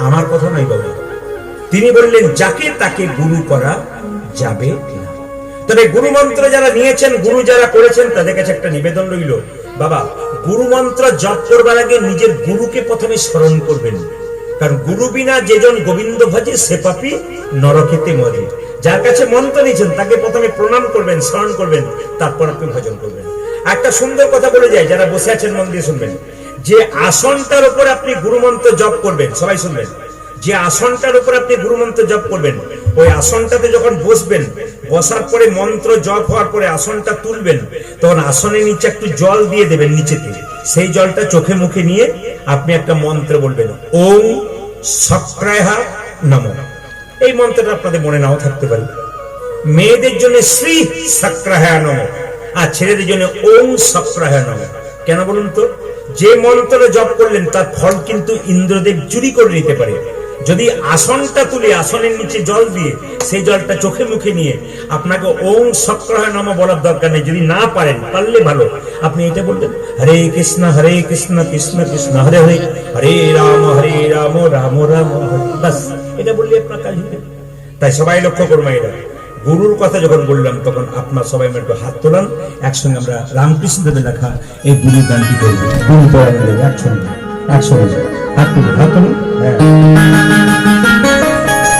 আমার কথা নয় বাবা, তিনি বললেন যাকে তাকে গুরু করা যাবে না। তবে গুরু মন্ত্র যারা নিয়েছেন, গুরু যারা করেছেন, তাদের কাছে একটা নিবেদন রইল, বাবা গুরু মন্ত্র জপ করবার আগে নিজের গুরুকে প্রথমে স্মরণ করবেন। কারণ গুরু বিনা যেজন গোবিন্দ ভজে সে পাপী নরকেতে মরে। যার কাছে মন্ত্র নিয়েছেন তাকে প্রথমে প্রণাম করবেন, স্মরণ করবেন, তারপর আপনি ভজন করবেন। একটা সুন্দর কথা বলে যায়, যারা বসে আছেন মন দিয়ে শুনবেন, যে আসনটার উপর আপনি গুরু মন্ত্র জপ করবেন, সবাই শুনবেন, যে আসনটার উপর আপনি গুরু মন্ত্র জপ করবেন, ওই আসনটাতে যখন বসবেন, বসার পরে মন্ত্র জপ হওয়ার পরে আসনটা তুলবেন, তখন আসনের নিচে একটু জল দিয়ে দেবেন নিচেতে। সেই জলটা চোখে মুখে নিয়ে আপনি একটা মন্ত্র বলবেন, ওম সক্রায় নমঃ। এই মন্ত্রটা আপনাদের মনে নাও থাকতে পারে। মেয়েদের জন্য শ্রী সক্রায় নমঃ, আর ছেলেদের জন্য ওম সক্রায় নমঃ। কেন বলুন তো? যে মন্ত্র জপ করলেন তার ফল কিন্তু ইন্দ্রদেব চুরি করে নিতে পারে। যদি আসনটা তুলে আসনের নিচে জল দিয়ে সেই জলটা চোখে মুখে নিয়ে আপনাকে ওম সক্রায় নমঃ বলার দরকার নেই। যদি না পারেন, পারলে ভালো, আপনি এটা বলবেন, হরে কৃষ্ণ কৃষ্ণ কৃষ্ণ হরে হরে, হরে রাম রাম রাম হরে। বাস, এটা বললে আপনার কাজ হবে। তাই সবাই লক্ষ্য করবো, এটা গুরুর কথা যখন বললাম তখন আপনার সবাই একটু হাত তোলান, একসঙ্গে আমরা রামকৃষ্ণ দেবের লেখা এই গুরুর গানটি করবো। গুরু পড়া একসঙ্গে হাত তুলে, হাত তুলে, হ্যাঁ।